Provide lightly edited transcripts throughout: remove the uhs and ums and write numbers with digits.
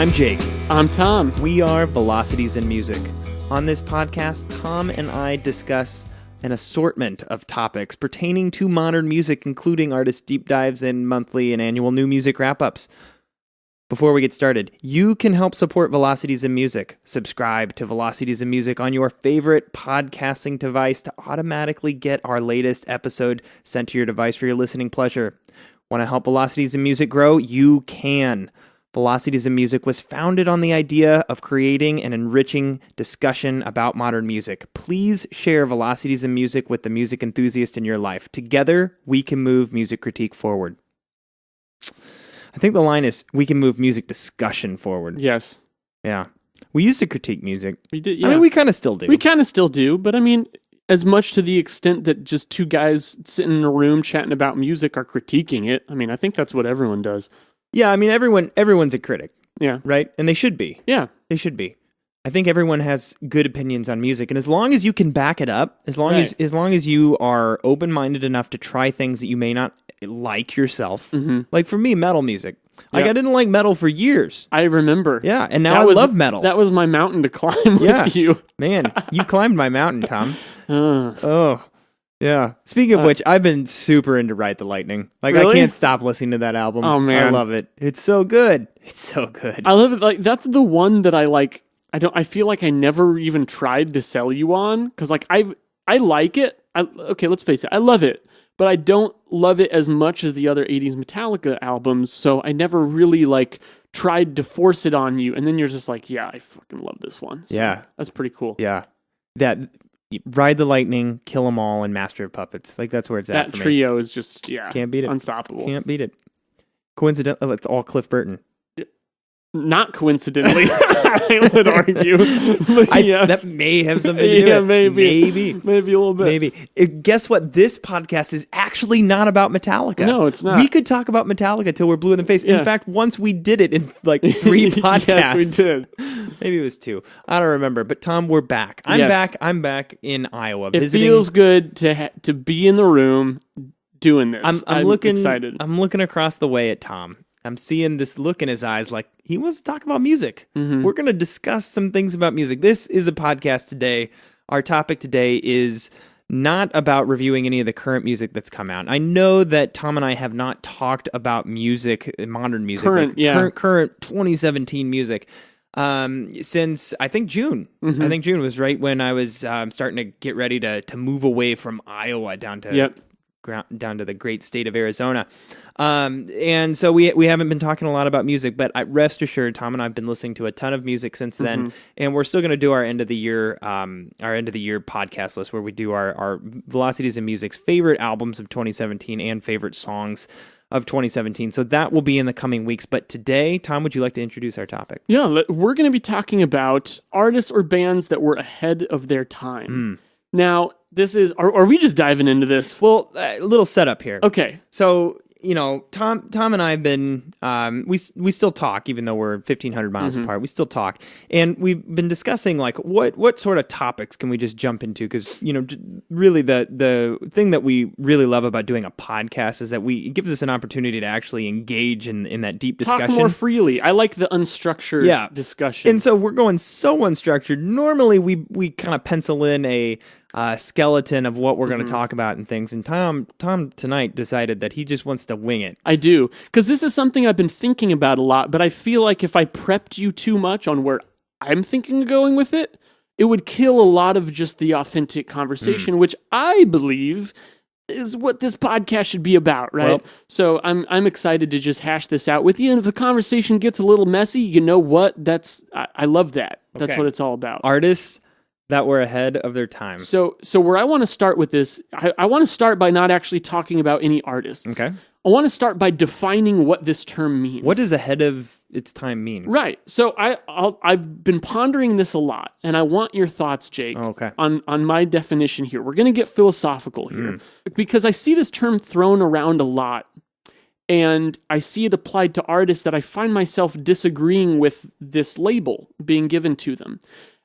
I'm Jake. I'm Tom. We are Velocities in Music. On this podcast, Tom and I discuss an assortment of topics pertaining to modern music, including artist deep dives and monthly and annual new music wrap-ups. Before we get started, you can help support Velocities in Music. Subscribe to Velocities in Music on your favorite podcasting device to automatically get our latest episode sent to your device for your listening pleasure. Want to help Velocities in Music grow? You can. Velocities in Music was founded on the idea of creating an enriching discussion about modern music. Please share Velocities in Music with the music enthusiast in your life. Together, we can move music critique forward. I think the line is, we can move music discussion forward. Yes. Yeah. We used to critique music. We did, yeah. I mean, we kind of still do. We kind of still do, but I mean, as much to the extent that just two guys sitting in a room chatting about music are critiquing it. I mean, I think that's what everyone does. Yeah, I mean, everyone's a critic. Yeah. Right? And they should be. Yeah. They should be. I think everyone has good opinions on music, and as long as you can back it up, as long as you are open-minded enough to try things that you may not like yourself, like for me, metal music. Like I didn't like metal for years. I remember. Yeah, and now I love metal. That was my mountain to climb with you. Man, you climbed my mountain, Tom. Oh. Yeah. Speaking of which, I've been super into Ride the Lightning. Like, really? I can't stop listening to that album. Oh, man. I love it. It's so good. It's so good. I love it. Like, that's the one that I like. I feel like I never even tried to sell you on, because like I like it. Okay, let's face it. I love it, but I don't love it as much as the other 80s Metallica albums, so I never really like tried to force it on you, and then you're just like, yeah, I fucking love this one. So yeah. That's pretty cool. Yeah. That Ride the Lightning, Kill 'Em All, and Master of Puppets. Like, that's where it's at for me. That trio is just, can't beat it. Unstoppable. Can't beat it. Coincidentally, it's all Cliff Burton. Not coincidentally, I would argue. Yes. That may have something to do with it. Maybe a little bit. Maybe. Guess what? This podcast is actually not about Metallica. No, it's not. We could talk about Metallica till we're blue in the face. Yeah. In fact, once we did it in like 3 podcasts. Yes, we did. Maybe it was 2. I don't remember. But Tom, we're back. I'm back in Iowa. It feels good to be in the room doing this. I'm excited. I'm looking across the way at Tom. I'm seeing this look in his eyes like he wants to talk about music. We're going to discuss some things about music. This is a podcast today. Our topic today is not about reviewing any of the current music that's come out. I know that Tom and I have not talked about music, modern music, current 2017 music, since I think June. I think June was right when I was starting to get ready to move away from Iowa down to the great state of Arizona. And so we haven't been talking a lot about music, but rest assured, Tom and I have been listening to a ton of music since then, and we're still going to do our end of the year podcast list where we do our Velocities in Music's favorite albums of 2017 and favorite songs of 2017. So that will be in the coming weeks. But today, Tom, would you like to introduce our topic? Yeah, we're going to be talking about artists or bands that were ahead of their time. Now, this is, are we just diving into this? Well, a little setup here. Okay. So, Tom and I have been, we still talk, even though we're 1,500 miles apart, we still talk. And we've been discussing, like, what sort of topics can we just jump into? Because, really the thing that we really love about doing a podcast is that it gives us an opportunity to actually engage in that deep discussion. Talk more freely. I like the unstructured discussion. And so we're going so unstructured. Normally, we kind of pencil in a skeleton of what we're going to talk about and things. And Tom tonight decided that he just wants to wing it. I do, because this is something I've been thinking about a lot, but I feel like if I prepped you too much on where I'm thinking of going with it, it would kill a lot of just the authentic conversation, which I believe is what this podcast should be about, right? Well, so I'm excited to just hash this out with you, and if the conversation gets a little messy, you know what? I love that. That's what it's all about. Artists that were ahead of their time. So where I want to start with this, I want to start by not actually talking about any artists. Okay. I want to start by defining what this term means. What does ahead of its time mean? Right. So I've been pondering this a lot, and I want your thoughts, Jake, on my definition here. We're going to get philosophical here because I see this term thrown around a lot, and I see it applied to artists that I find myself disagreeing with this label being given to them.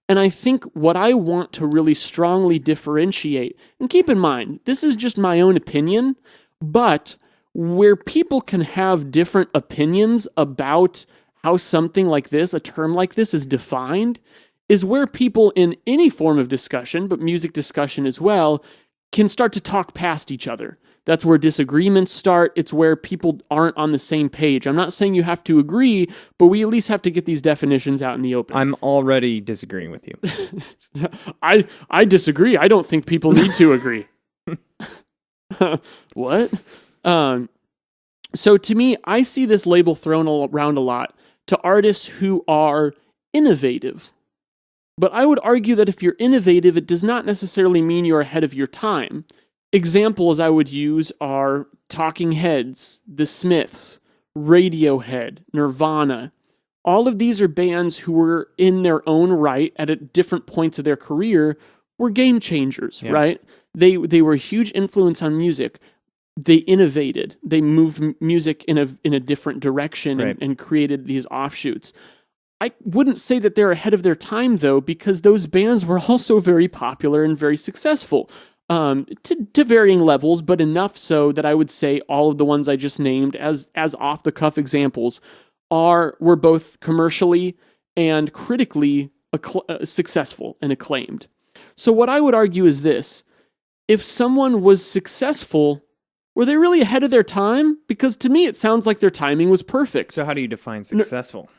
And I think what I want to really strongly differentiate, and keep in mind, this is just my own opinion, but where people can have different opinions about how something like this, a term like this, is defined is where people in any form of discussion, but music discussion as well, can start to talk past each other. That's where disagreements start. It's where people aren't on the same page. I'm not saying you have to agree, but we at least have to get these definitions out in the open. I'm already disagreeing with you. I disagree. I don't think people need to agree. What? So to me, I see this label thrown around a lot to artists who are innovative. But I would argue that if you're innovative, it does not necessarily mean you're ahead of your time. Examples I would use are Talking Heads, The Smiths, Radiohead, Nirvana. All of these are bands who were in their own right at different points of their career were game changers, right? They were a huge influence on music. They innovated. They moved music in a different direction and created these offshoots. I wouldn't say that they're ahead of their time, though, because those bands were also very popular and very successful to varying levels, but enough so that I would say all of the ones I just named as off-the-cuff examples were both commercially and critically successful and acclaimed. So what I would argue is this. If someone was successful, were they really ahead of their time? Because to me, it sounds like their timing was perfect. So how do you define successful?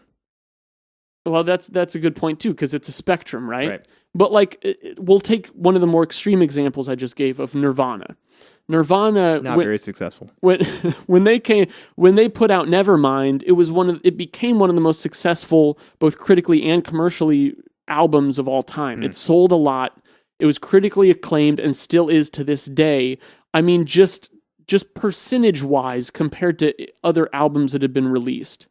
Well, that's a good point too, because it's a spectrum, right? But like, we'll take one of the more extreme examples I just gave of Nirvana. Nirvana, very successful. When they put out Nevermind, it became one of the most successful, both critically and commercially, albums of all time. It sold a lot. It was critically acclaimed and still is to this day. I mean, just percentage-wise compared to other albums that have been released.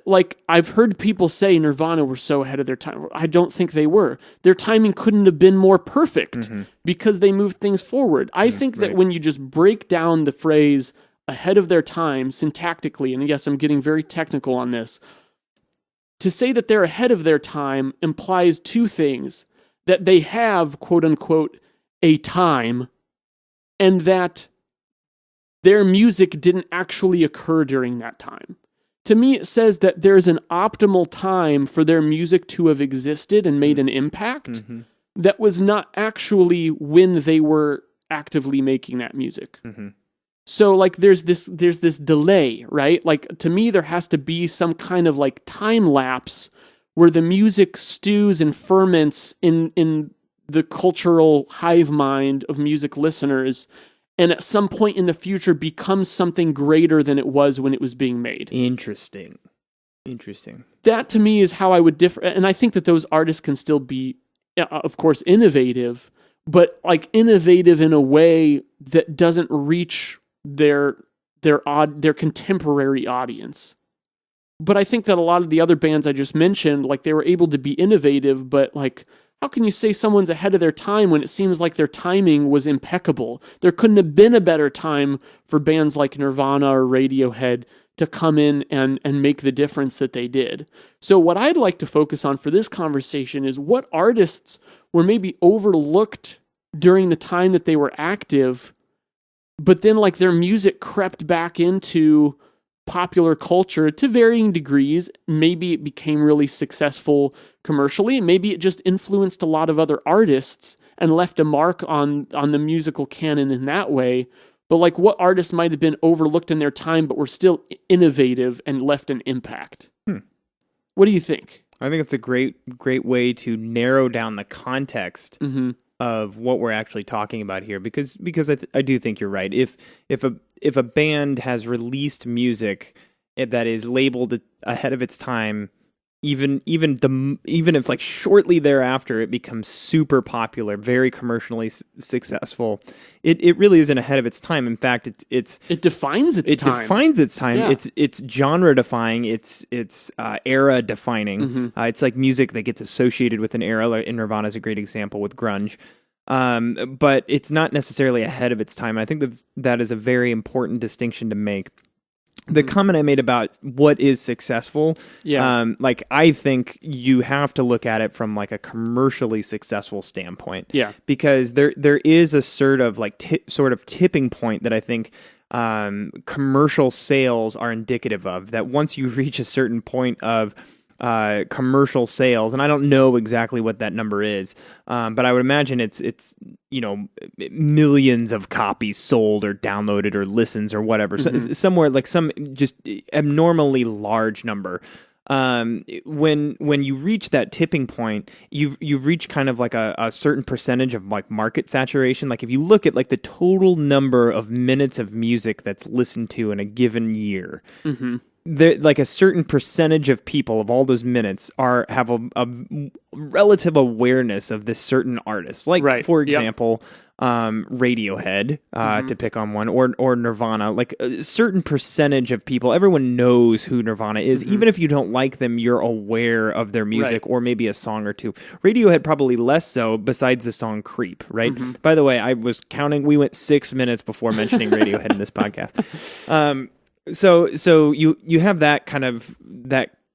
Like, I've heard people say Nirvana were so ahead of their time. I don't think they were. Their timing couldn't have been more perfect because they moved things forward. I think that when you just break down the phrase ahead of their time syntactically, and yes, I'm getting very technical on this, to say that they're ahead of their time implies two things. That they have, quote unquote, a time, and that their music didn't actually occur during that time. To me, it says that there's an optimal time for their music to have existed and made an impact that was not actually when they were actively making that music. So, like, there's this delay, right? Like, to me, there has to be some kind of, like, time lapse where the music stews and ferments in the cultural hive mind of music listeners, and at some point in the future becomes something greater than it was when it was being made. Interesting. That, to me, is how I would differ. And I think that those artists can still be, of course, innovative, but, like, innovative in a way that doesn't reach their contemporary audience. But I think that a lot of the other bands I just mentioned, like, they were able to be innovative, but, like, how can you say someone's ahead of their time when it seems like their timing was impeccable? There couldn't have been a better time for bands like Nirvana or Radiohead to come in and make the difference that they did. So what I'd like to focus on for this conversation is what artists were maybe overlooked during the time that they were active, but then, like, their music crept back into popular culture to varying degrees. Maybe it became really successful commercially. Maybe it just influenced a lot of other artists and left a mark on the musical canon in that way. But, like, what artists might have been overlooked in their time but were still innovative and left an impact? What do you think? I think it's a great way to narrow down the context of what we're actually talking about here, because I do think you're right. If a band has released music that is labeled ahead of its time, even if, like, shortly thereafter it becomes super popular, very commercially successful, it really isn't ahead of its time. In fact, it defines its time. Yeah. It's genre defining. It's era defining. It's like music that gets associated with an era. Like, Nirvana is a great example with grunge. But it's not necessarily ahead of its time. I think that is a very important distinction to make. the comment I made about what is successful, like I think you have to look at it from like a commercially successful standpoint. Yeah. Because there is a sort of tipping point that I think commercial sales are indicative of, that once you reach a certain point of commercial sales, and I don't know exactly what that number is, but I would imagine it's millions of copies sold or downloaded or listens or whatever, so somewhere like some just abnormally large number. When you reach that tipping point, you've reached kind of like a certain percentage of like market saturation. Like if you look at like the total number of minutes of music that's listened to in a given year, like a certain percentage of people of all those minutes have a relative awareness of this certain artist. Like for example, Radiohead, to pick on one, or Nirvana. Like a certain percentage of people, everyone knows who Nirvana is. Even if you don't like them, you're aware of their music or maybe a song or two. Radiohead probably less so, besides the song Creep, right? By the way, I was counting, we went 6 minutes before mentioning Radiohead in this podcast. So you have that kind of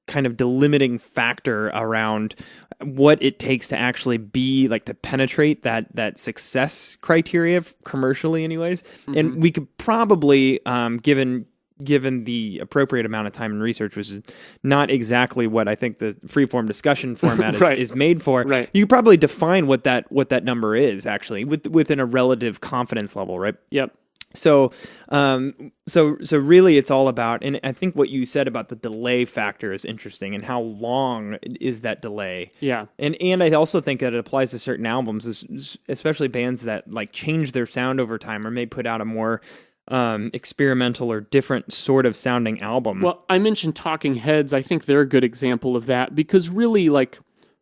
delimiting factor around what it takes to actually be like to penetrate that success criteria commercially, anyways. And we could probably, given the appropriate amount of time and research, which is not exactly what I think the freeform discussion format is made for. You could probably define what that number is actually within a relative confidence level, right? Yep. So really it's all about, and I think what you said about the delay factor is interesting, and how long is that delay? Yeah. And I also think that it applies to certain albums, especially bands that like change their sound over time or may put out a more experimental or different sort of sounding album. Well, I mentioned Talking Heads. I think they're a good example of that, because really, like,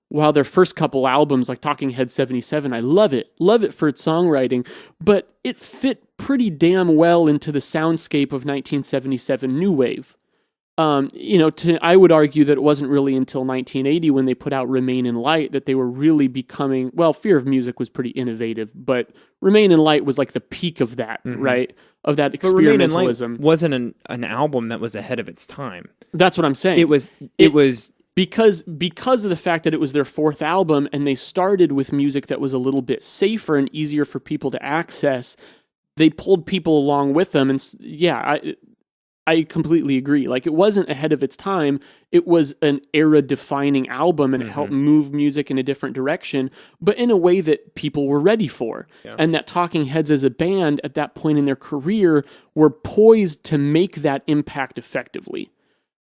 while their first couple albums, like Talking Heads 77, I love it for its songwriting, but it fit pretty damn well into the soundscape of 1977 new wave. I would argue that it wasn't really until 1980 when they put out Remain in Light that they were really becoming, well, Fear of Music was pretty innovative, but Remain in Light was like the peak of that, right? Of that experimentalism. But Remain in Light wasn't an album that was ahead of its time. That's what I'm saying. It was because of the fact that it was their fourth album and they started with music that was a little bit safer and easier for people to access, they pulled people along with them. And I completely agree. Like, it wasn't ahead of its time. It was an era-defining album, and it helped move music in a different direction, but in a way that people were ready for. Yeah. And that Talking Heads as a band at that point in their career were poised to make that impact effectively.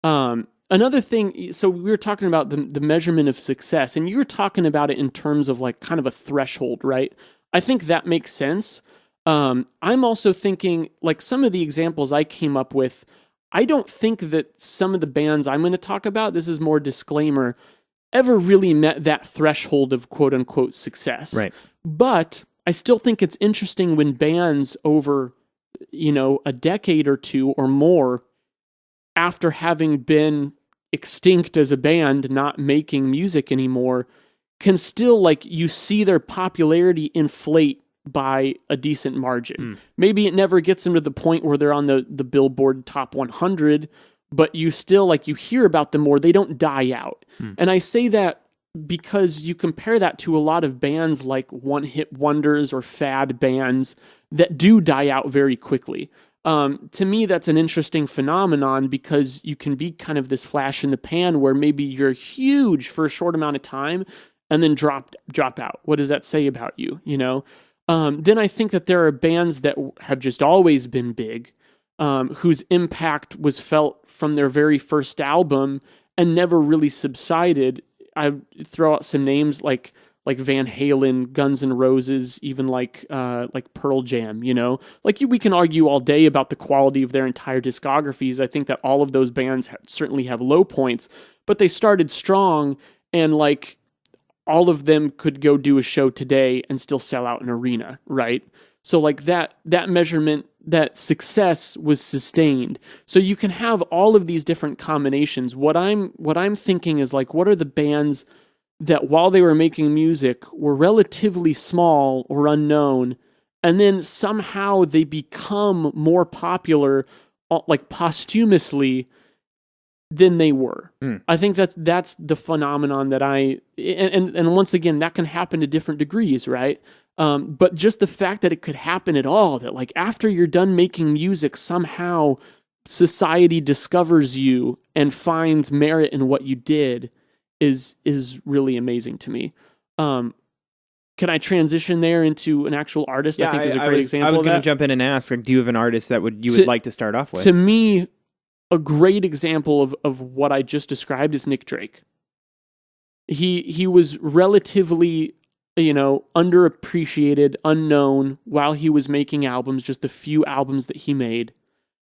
Another thing, so we were talking about the measurement of success, and you were talking about it in terms of like kind of a threshold, right? I think that makes sense. I'm also thinking, like, some of the examples I came up with, I don't think that some of the bands I'm going to talk about, this is more disclaimer, ever really met that threshold of quote-unquote success. Right. But I still think it's interesting when bands over, a decade or two or more, after having been extinct as a band, not making music anymore, can still, like, you see their popularity inflate by a decent margin. Maybe it never gets them to the point where they're on the Billboard Top 100, but you still, like, you hear about them more. They don't die out. And I say that because you compare that to a lot of bands like one-hit wonders or fad bands that do die out very quickly. To me, that's an interesting phenomenon, because you can be kind of this flash in the pan where maybe you're huge for a short amount of time and then drop out. What does that say about you? Then I think that there are bands that have just always been big, whose impact was felt from their very first album and never really subsided. I throw out some names like Van Halen, Guns N' Roses, even like Pearl Jam. We can argue all day about the quality of their entire discographies. I think that all of those bands certainly have low points, but they started strong, and like, all of them could go do a show today and still sell out an arena, right? So like that measurement, that success was sustained. So you can have all of these different combinations. What I'm thinking is, like, what are the bands that while they were making music were relatively small or unknown, and then somehow they become more popular like posthumously than they were. I think that's the phenomenon that and once again, that can happen to different degrees, right? But just the fact that it could happen at all, that like after you're done making music, somehow society discovers you and finds merit in what you did is really amazing to me. Can I transition there into an actual artist? Yeah, I think is a great example. I was going to jump in and ask, like, do you have an artist that you would like to start off with? To me, a great example of what I just described is Nick Drake. He was relatively, underappreciated, unknown while he was making albums, just the few albums that he made.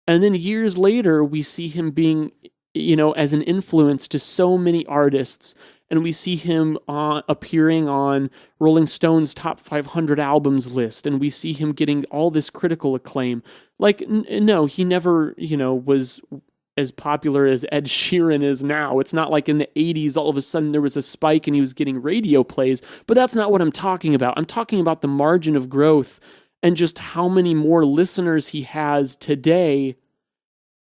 And then years later, we see him being, as an influence to so many artists. And we see him appearing on Rolling Stone's top 500 albums list. And we see him getting all this critical acclaim. Like, no, he never, was as popular as Ed Sheeran is now. It's not like in the 80s, all of a sudden there was a spike and he was getting radio plays. But that's not what I'm talking about. I'm talking about the margin of growth and just how many more listeners he has today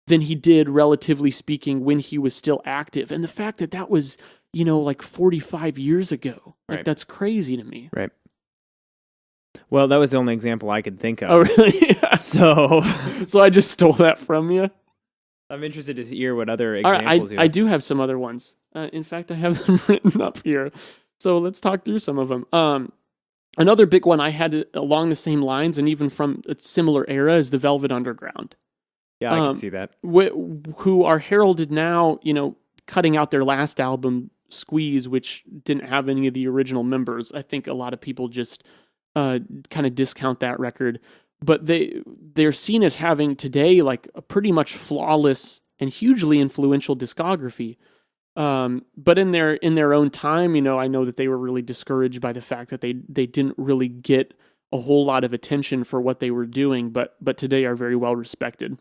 than he did, relatively speaking, when he was still active. And the fact that that was, like 45 years ago. Like, that's crazy to me. Right. Well, that was the only example I could think of. Oh, really? Yeah. So I just stole that from you. I'm interested to hear what other examples you have. I do have some other ones. In fact, I have them written up here. So let's talk through some of them. Another big one I had along the same lines and even from a similar era is the Velvet Underground. Yeah, I can see that. Who are heralded now, cutting out their last album, Squeeze, which didn't have any of the original members. I think a lot of people just kind of discount that record. But they're seen as having today like a pretty much flawless and hugely influential discography. But in their own time, I know that they were really discouraged by the fact that they didn't really get a whole lot of attention for what they were doing, but today are very well respected.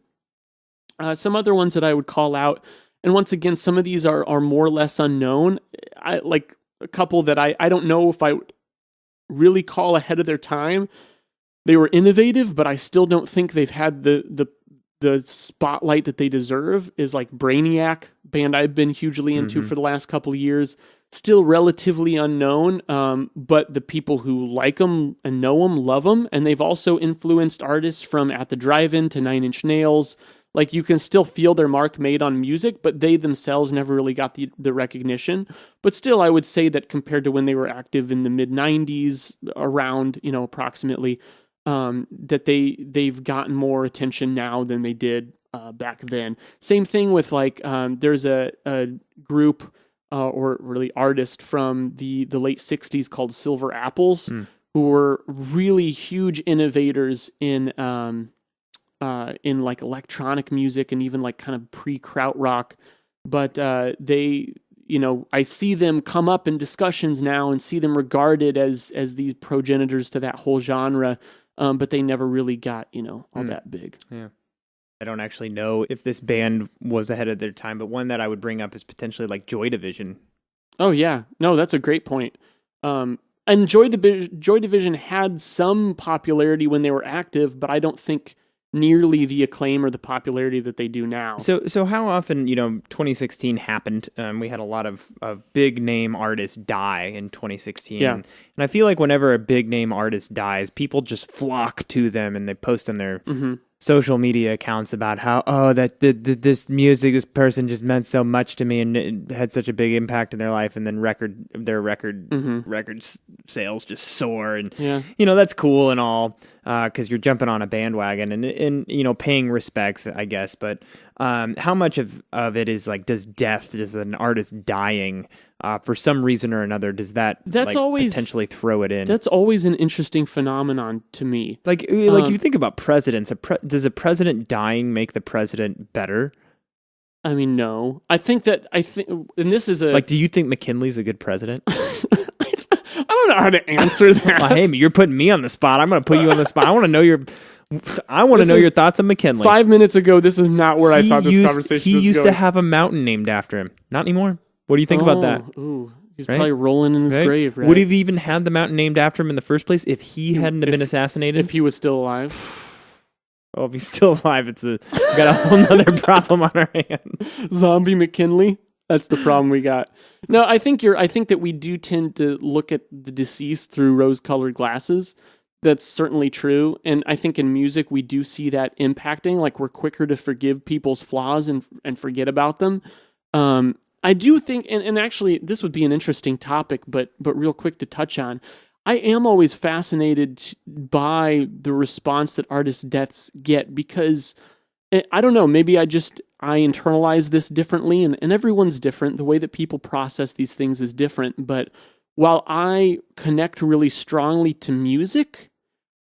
Some other ones that I would call out, and once again, some of these are more or less unknown. I like a couple that I don't know if I would really call ahead of their time. They were innovative, but I still don't think they've had the spotlight that they deserve. Is like Brainiac, band I've been hugely into for the last couple of years. Still relatively unknown, but the people who like them and know them love them, and they've also influenced artists from At the Drive-In to Nine Inch Nails. Like, you can still feel their mark made on music, but they themselves never really got the recognition. But still, I would say that compared to when they were active in the mid-90s, around, approximately, that they've gotten more attention now than they did back then. Same thing with, like, there's a group or really artist from the late 60s called Silver Apples, who were really huge innovators in like electronic music and even like kind of pre-krautrock. But they, I see them come up in discussions now and see them regarded as these progenitors to that whole genre. But they never really got, all that big. Yeah. I don't actually know if this band was ahead of their time, but one that I would bring up is potentially like Joy Division. Oh, yeah. No, that's a great point. And Joy Division had some popularity when they were active, but I don't think nearly the acclaim or the popularity that they do now. So how often, 2016 happened. We had a lot of big name artists die in 2016. Yeah. And I feel like whenever a big name artist dies, people just flock to them and they post on their social media accounts about how, this music, this person just meant so much to me and it had such a big impact in their life, and then record sales just soar, and that's cool and all, because you're jumping on a bandwagon and paying respects, I guess, but how much of it is like, does an artist dying for some reason or another, does that always potentially throw it in? That's always an interesting phenomenon to me. Like you think about presidents, does a president dying make the president better? I mean, no. I think, and this is like, do you think McKinley's a good president? I don't know how to answer that. Well, hey, you're putting me on the spot. I'm going to put you on the spot. I want to know your thoughts on McKinley. 5 minutes ago, this is not where I thought this conversation was going. He used to have a mountain named after him. Not anymore. What do you think about that? Ooh, he's probably rolling in his grave, right? Would he have even had the mountain named after him in the first place if he hadn't been assassinated? If he was still alive? Well, if he's still alive, we got a whole nother problem on our hands. Zombie McKinley. That's the problem we got. No, I think that we do tend to look at the deceased through rose-colored glasses. That's certainly true. And I think in music, we do see that impacting. Like, we're quicker to forgive people's flaws and forget about them. I do think, and actually, this would be an interesting topic, but real quick to touch on. I am always fascinated by the response that artists' deaths get because, I don't know, maybe I internalize this differently, and everyone's different. The way that people process these things is different. But while I connect really strongly to music,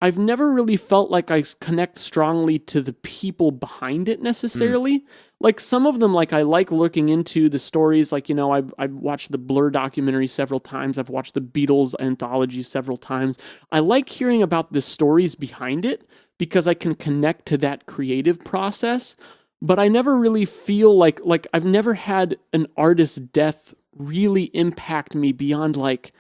I've never really felt like I connect strongly to the people behind it necessarily. Like some of them, like I like looking into the stories. Like, I've watched the Blur documentary several times. I've watched the Beatles anthology several times. I like hearing about the stories behind it because I can connect to that creative process. But I never really feel like I've never had an artist's death really impact me beyond like,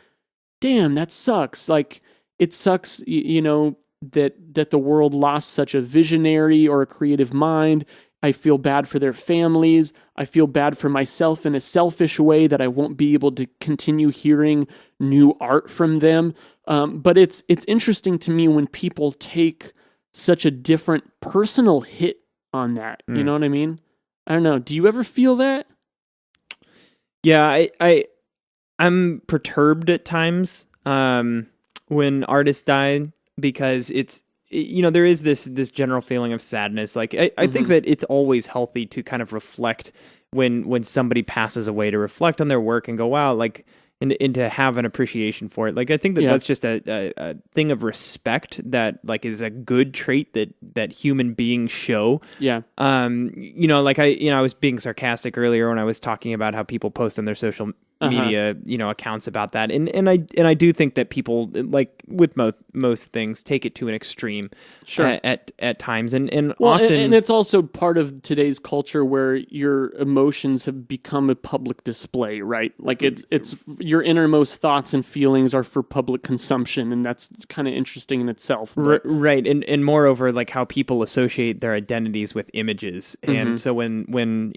damn, that sucks. Like, it sucks, that the world lost such a visionary or a creative mind. I feel bad for their families. I feel bad for myself in a selfish way that I won't be able to continue hearing new art from them. But it's interesting to me when people take such a different personal hit on that. You know what I mean? I don't know. Do you ever feel that? Yeah, I'm perturbed at times when artists die because there is this general feeling of sadness. Like I think that it's always healthy to kind of reflect when somebody passes away, to reflect on their work and go, wow, like, and to have an appreciation for it. Like, I think that that's just a thing of respect that like is a good trait that human beings show. Yeah. Like I was being sarcastic earlier when I was talking about how people post on their social media, accounts about that. And I do think that people, like with most things, take it to an extreme at times. And often. And it's also part of today's culture where your emotions have become a public display, right? Like it's your innermost thoughts and feelings are for public consumption. And that's kind of interesting in itself. Right. And moreover, like how people associate their identities with images. And so when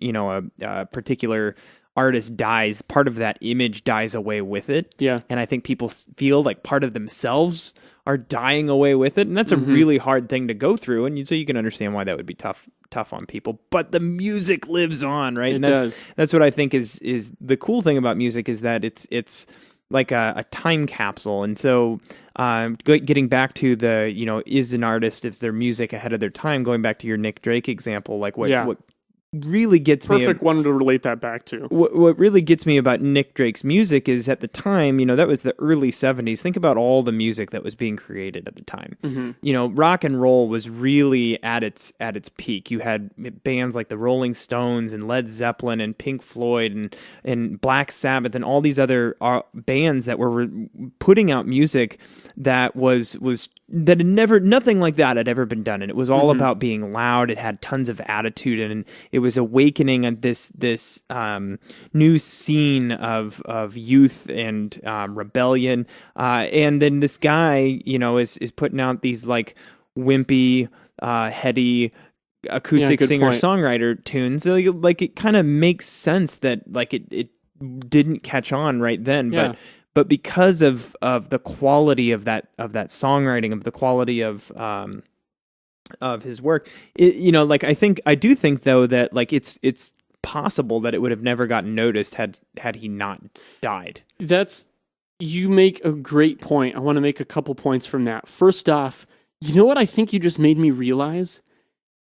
a particular artist dies, part of that image dies away with it. Yeah. And I think people feel like part of themselves are dying away with it. And that's a really hard thing to go through. And so you can understand why that would be tough on people. But the music lives on, right? That's what I think is the cool thing about music, is that it's like a time capsule. And so getting back to the, is an artist, is their music ahead of their time, going back to your Nick Drake example, like what really gets me... Perfect one to relate that back to. What really gets me about Nick Drake's music is at the time, that was the early 70s. Think about all the music that was being created at the time. Rock and roll was really at its peak. You had bands like the Rolling Stones and Led Zeppelin and Pink Floyd and Black Sabbath and all these other bands that were putting out music that was that had nothing like that had ever been done. And it was all about being loud. It had tons of attitude, and it was awakening at this new scene of youth and rebellion. And then this guy, is putting out these like wimpy, heady acoustic singer-songwriter tunes. Like it kind of makes sense that like it didn't catch on right then, but because of the quality of that songwriting, of the quality of his work, I do think though that like it's possible that it would have never gotten noticed had he not died. You make a great point. I want to make a couple points from that. First off, you know what I think you just made me realize?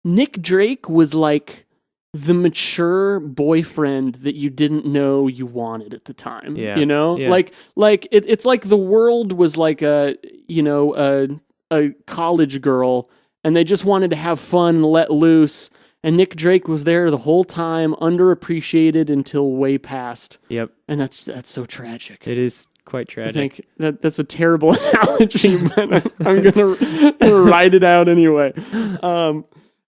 Nick Drake was like the mature boyfriend that you didn't know you wanted at the time. Yeah. Like it's like the world was like a college girl, and they just wanted to have fun and let loose. And Nick Drake was there the whole time, underappreciated until way past. Yep. And that's so tragic. It is quite tragic. I think that's a terrible analogy, but I'm gonna write it out anyway.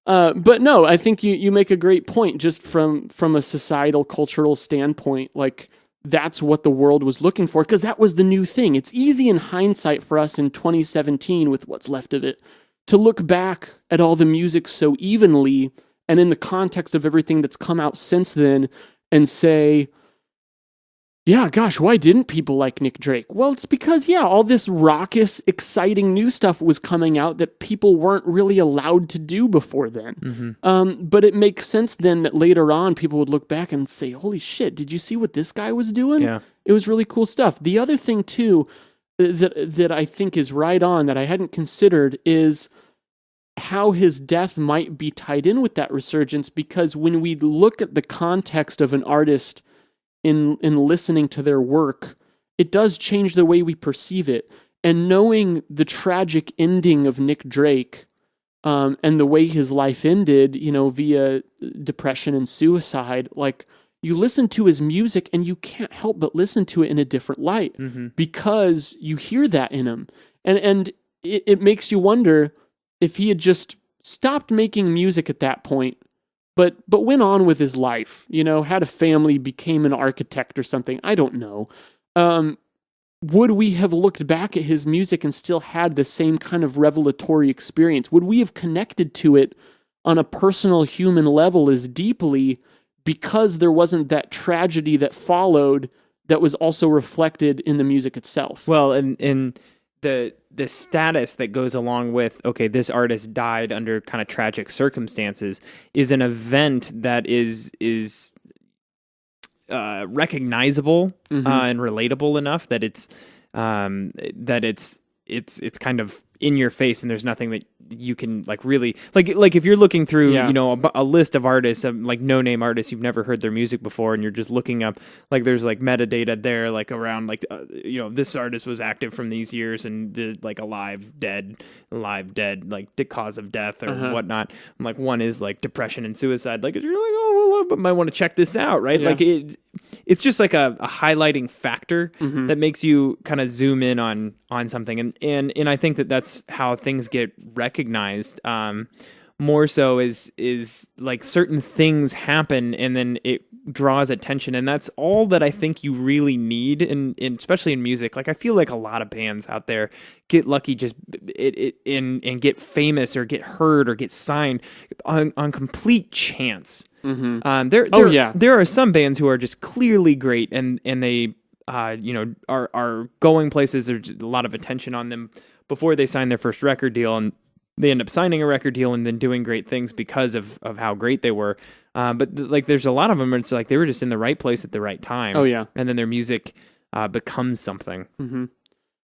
But no, I think you make a great point just from a societal, cultural standpoint. Like, that's what the world was looking for, because that was the new thing. It's easy in hindsight for us in 2017, with what's left of it, to look back at all the music so evenly and in the context of everything that's come out since then and say, yeah, gosh, why didn't people like Nick Drake? Well, it's because, all this raucous, exciting new stuff was coming out that people weren't really allowed to do before then. But it makes sense then that later on people would look back and say, holy shit, did you see what this guy was doing? Yeah. It was really cool stuff. The other thing, too, that I think is right on that I hadn't considered is how his death might be tied in with that resurgence, because when we look at the context of an artist in listening to their work, it does change the way we perceive it. And knowing the tragic ending of Nick Drake, and the way his life ended, via depression and suicide, like, you listen to his music and you can't help but listen to it in a different light because you hear that in him. And it makes you wonder if he had just stopped making music at that point, but went on with his life, had a family, became an architect or something. I don't know. Would we have looked back at his music and still had the same kind of revelatory experience? Would we have connected to it on a personal human level as deeply because there wasn't that tragedy that followed that was also reflected in the music itself? Well, and the status that goes along with, okay, this artist died under kind of tragic circumstances is an event that is recognizable and relatable enough that it's kind of in your face, and there's nothing that you can really if you're looking through a list of artists, like no-name artists you've never heard their music before, and you're just looking up, there's metadata there around this artist was active from these years and did alive dead, the cause of death or whatnot. One is depression and suicide, you're oh, well, I might want to check this out, right? It's just a highlighting factor that makes you kind of zoom in on something, and I think that's how things get recognized. More so is certain things happen and then it draws attention, and that's all that I think you really need, in especially in music. I feel like a lot of bands out there get lucky just and get famous or get heard or get signed on complete chance. There are some bands who are just clearly great and they are going places. There's a lot of attention on them before they sign their first record deal, and they end up signing a record deal and then doing great things because of how great they were. But there's a lot of them where it's they were just in the right place at the right time. Oh yeah. And then their music becomes something. Mm-hmm.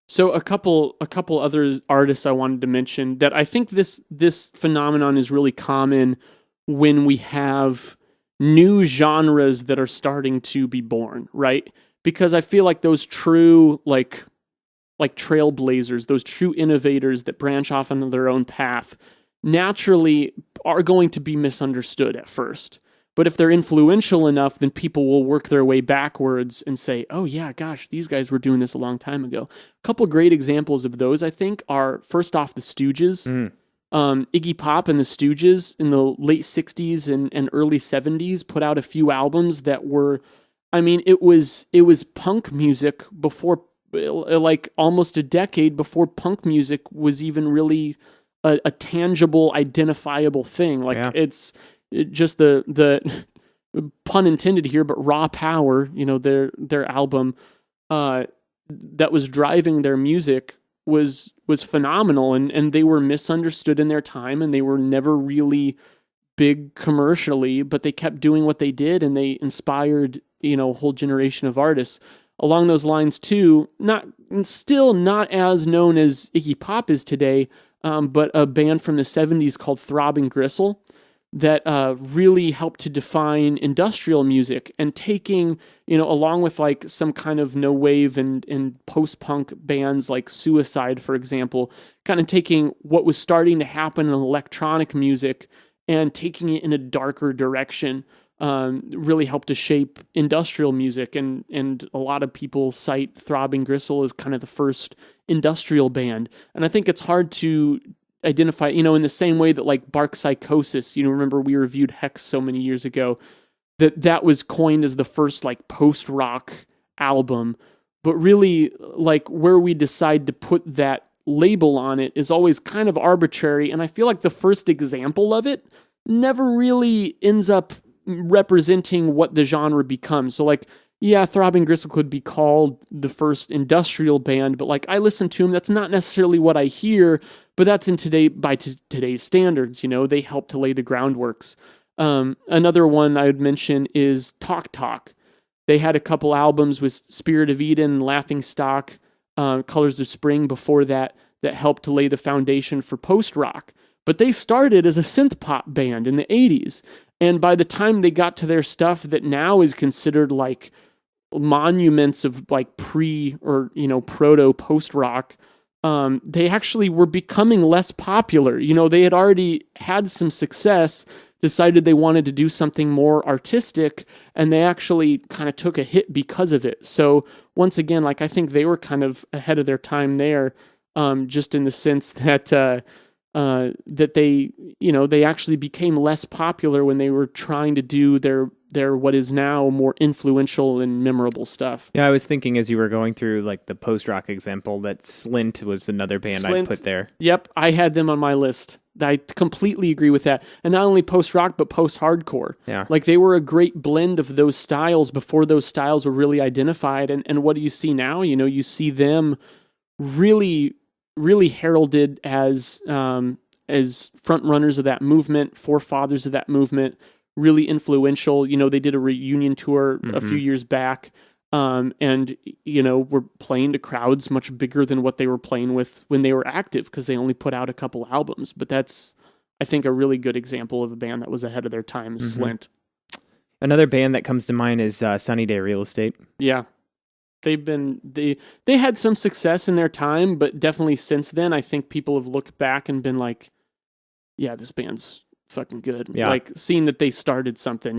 So a couple other artists I wanted to mention that I think this phenomenon is really common when we have new genres that are starting to be born, right? Because I feel like those true like trailblazers, those true innovators that branch off on their own path, naturally are going to be misunderstood at first. But if they're influential enough, then people will work their way backwards and say, oh yeah, gosh, these guys were doing this a long time ago. A couple great examples of those, I think, are first off the Stooges. Iggy Pop and the Stooges in the late 60s and early 70s put out a few albums that were, it was punk music before, almost a decade before punk music was even really a tangible, identifiable thing. It's just the pun intended here, but Raw Power, their album that was driving their music was phenomenal, and they were misunderstood in their time, and they were never really big commercially, but they kept doing what they did, and they inspired a whole generation of artists. Along those lines too, still not as known as Iggy Pop is today, but a band from the 70s called Throbbing Gristle that really helped to define industrial music, and taking, along with some kind of no wave and post-punk bands like Suicide, for example, kind of taking what was starting to happen in electronic music and taking it in a darker direction. Really helped to shape industrial music, and a lot of people cite Throbbing Gristle as kind of the first industrial band. And I think it's hard to identify, in the same way that Bark Psychosis, remember we reviewed Hex so many years ago, that was coined as the first post-rock album, but really where we decide to put that label on it is always kind of arbitrary, and I feel like the first example of it never really ends up representing what the genre becomes. So like, yeah, Throbbing Gristle could be called the first industrial band, but like I listen to them, that's not necessarily what I hear, but that's in today's standards, they help to lay the groundworks. Another one I would mention is Talk Talk. They had a couple albums with Spirit of Eden, Laughing Stock, Colors of Spring before that helped to lay the foundation for post-rock. But they started as a synth pop band in the 80s. And by the time they got to their stuff that now is considered like monuments of like proto post-rock, they actually were becoming less popular. They had already had some success, decided they wanted to do something more artistic, and they actually kind of took a hit because of it. So once again, like I think they were kind of ahead of their time there, just in the sense that that they actually became less popular when they were trying to do their what is now more influential and memorable stuff. Yeah, I was thinking as you were going through like the post-rock example that Slint was another band I put there. Yep, I had them on my list. I completely agree with that. And not only post-rock, but post-hardcore. Yeah. Like they were a great blend of those styles before those styles were really identified. And what do you see now? You see them really, really heralded as front runners of that movement, forefathers of that movement, really influential. They did a reunion tour a few years back, and were playing to crowds much bigger than what they were playing with when they were active, because they only put out a couple albums. But that's, I think, a really good example of a band that was ahead of their time, Slint. Another band that comes to mind is Sunny Day Real Estate. Yeah. They had some success in their time, but definitely since then, I think people have looked back and been like, yeah, this band's fucking good. Yeah. Like seeing that they started something,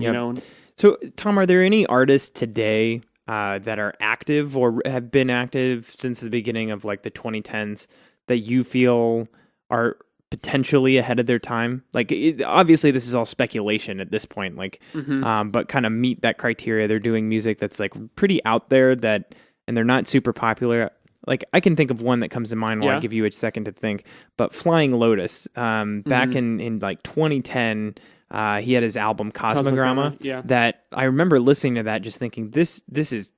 So, Tom, are there any artists today that are active or have been active since the beginning of like the 2010s that you feel are potentially ahead of their time? Like, obviously, this is all speculation at this point. Like, but kind of meet that criteria. They're doing music that's like pretty out there and they're not super popular. Like, I can think of one that comes to mind while I give you a second to think. But Flying Lotus, back in like 2010, he had his album Cosmogramma. That I remember listening to that, just thinking this is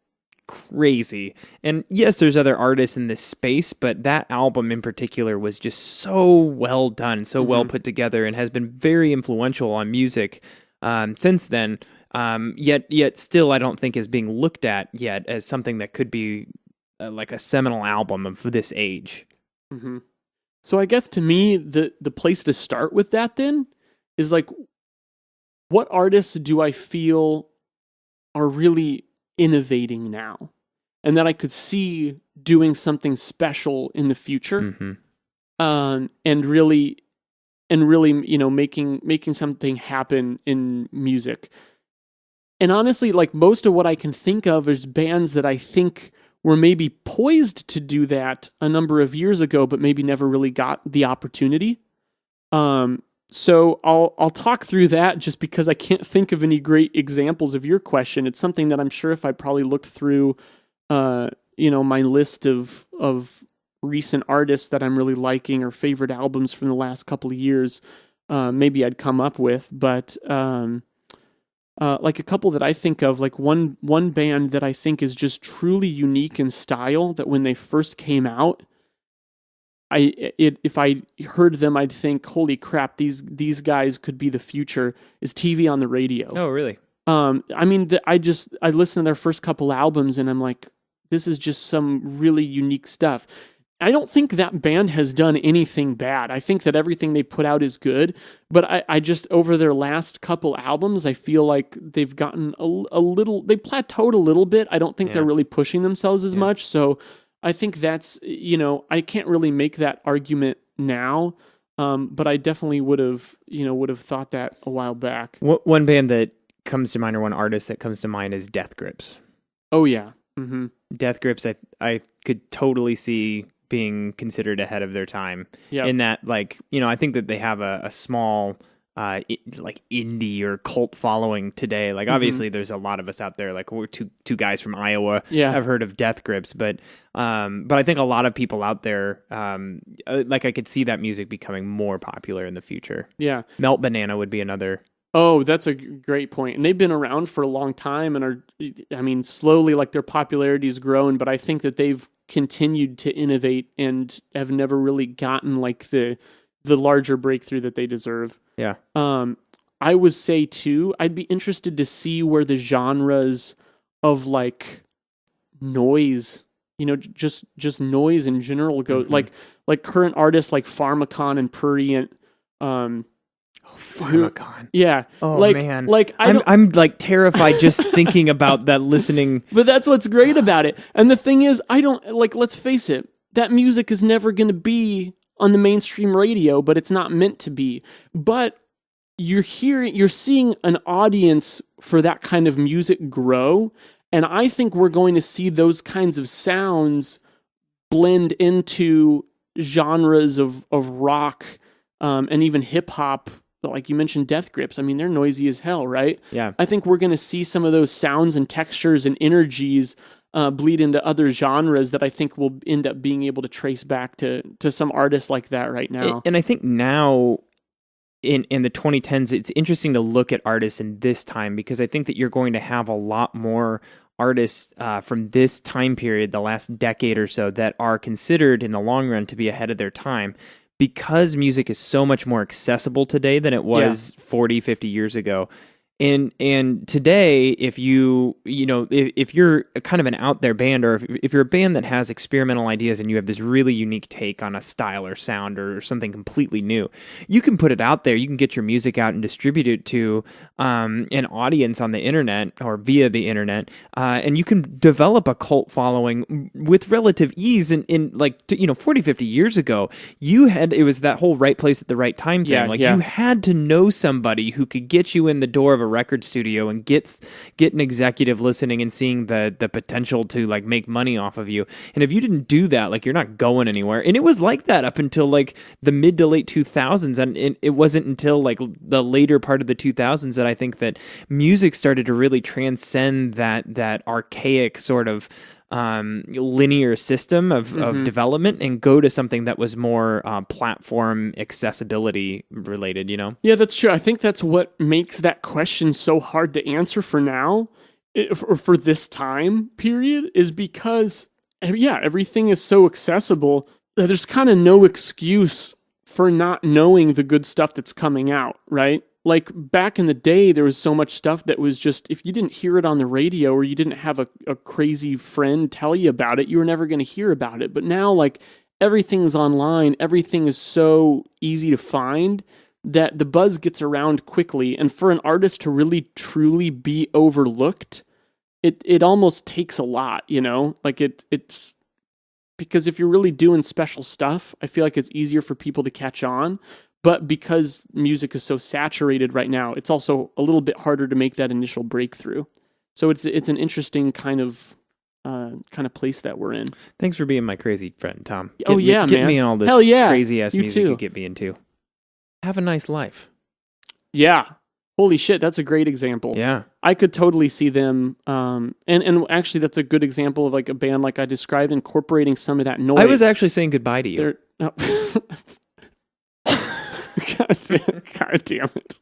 crazy. And yes, there's other artists in this space, but that album in particular was just so well done, so well put together, and has been very influential on music since then. Yet still, I don't think is being looked at yet as something that could be like a seminal album of this age. So I guess to me, the place to start with that then is like, what artists do I feel are really innovating now, and that I could see doing something special in the future, and really, making something happen in music. And honestly, like most of what I can think of is bands that I think were maybe poised to do that a number of years ago, but maybe never really got the opportunity. So I'll talk through that just because I can't think of any great examples of your question. It's something that I'm sure if I probably looked through, my list of recent artists that I'm really liking or favorite albums from the last couple of years, maybe I'd come up with. But like a couple that I think of, like one band that I think is just truly unique in style, that when they first came out, if I heard them, I'd think, holy crap, these guys could be the future, is TV on the Radio. Oh, really? I mean, I listened to their first couple albums and I'm like, this is just some really unique stuff. I don't think that band has done anything bad. I think that everything they put out is good, but I just, over their last couple albums, I feel like they've gotten a little, they plateaued a little bit. I don't think they're really pushing themselves as much. So I think that's, I can't really make that argument now, but I definitely would have thought that a while back. One band that comes to mind, or one artist that comes to mind, is Death Grips. Oh, yeah. Death Grips, I could totally see being considered ahead of their time. In that, like, I think that they have a small like indie or cult following today. Like obviously there's a lot of us out there, like we're two guys from Iowa. I've heard of Death Grips, but I think a lot of people out there, like I could see that music becoming more popular in the future. Yeah. Melt Banana would be another. Oh, that's a great point. And they've been around for a long time and are, I mean, slowly like their popularity's grown, but I think that they've continued to innovate and have never really gotten like the larger breakthrough that they deserve. Yeah. I would say too, I'd be interested to see where the genres of like noise, just noise in general go. Like current artists like Pharmakon and Prurient, Pharmakon. Yeah. Oh like, man. Like I'm like terrified just thinking about that listening. But that's what's great about it. And the thing is, I don't like, let's face it, that music is never going to be on the mainstream radio, but it's not meant to be. But you're seeing an audience for that kind of music grow. And I think we're going to see those kinds of sounds blend into genres of rock, and even hip hop. Like you mentioned, Death Grips. I mean, they're noisy as hell, right? Yeah. I think we're going to see some of those sounds and textures and energies bleed into other genres that I think we'll end up being able to trace back to some artists like that right now. And I think now in the 2010s, it's interesting to look at artists in this time because I think that you're going to have a lot more artists from this time period, the last decade or so, that are considered in the long run to be ahead of their time. Because music is so much more accessible today than it was 40, 50 years ago. And today, if if you're kind of an out there band, or if you're a band that has experimental ideas and you have this really unique take on a style or sound or something completely new, you can put it out there. You can get your music out and distribute it to an audience on the internet or via the internet, and you can develop a cult following with relative ease. In 40, 50 years ago, it was that whole right place at the right time thing. You had to know somebody who could get you in the door of a record studio and get an executive listening and seeing the potential to like make money off of you. And if you didn't do that, like you're not going anywhere. And it was like that up until like the mid to late 2000s. And it wasn't until like the later part of the 2000s that I think that music started to really transcend that archaic sort of linear system of development and go to something that was more platform accessibility related, Yeah, that's true. I think that's what makes that question so hard to answer for now, or for this time period, is because, everything is so accessible that there's kind of no excuse for not knowing the good stuff that's coming out, right? Like back in the day, there was so much stuff that was just, if you didn't hear it on the radio or you didn't have a crazy friend tell you about it, you were never going to hear about it. But now, like, everything's online, everything is so easy to find that the buzz gets around quickly. And for an artist to really, truly be overlooked, it almost takes a lot, Like it's because if you're really doing special stuff, I feel like it's easier for people to catch on. But because music is so saturated right now, it's also a little bit harder to make that initial breakthrough. So it's an interesting kind of place that we're in. Thanks for being my crazy friend, Tom. Man. Get me all this crazy ass music you get me into. Have a nice life. Yeah. Holy shit, that's a great example. Yeah. I could totally see them, and actually that's a good example of like a band like I described incorporating some of that noise. I was actually saying goodbye to you. God damn it.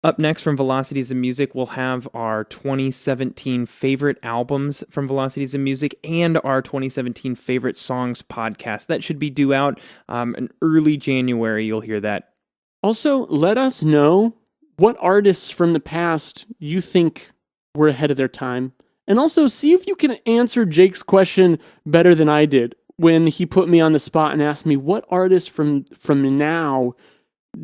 Up next from Velocities of Music, we'll have our 2017 favorite albums from Velocities of Music and our 2017 favorite songs podcast. That should be due out in early January. You'll hear that. Also, let us know what artists from the past you think were ahead of their time. And also see if you can answer Jake's question better than I did when he put me on the spot and asked me, what artists from now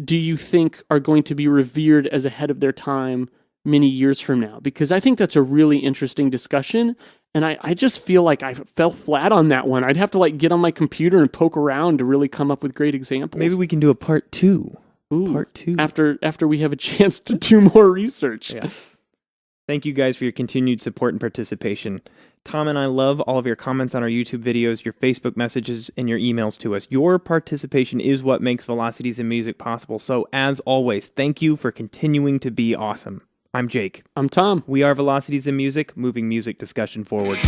do you think are going to be revered as ahead of their time many years from now? Because I think that's a really interesting discussion, and I just feel like I fell flat on that one. I'd have to like get on my computer and poke around to really come up with great examples. Maybe we can do a part 2. Ooh, part 2. After we have a chance to do more research. Yeah. Thank you guys for your continued support and participation. Tom and I love all of your comments on our YouTube videos, your Facebook messages, and your emails to us. Your participation is what makes Velocities in Music possible. So, as always, thank you for continuing to be awesome. I'm Jake. I'm Tom. We are Velocities in Music, moving music discussion forward.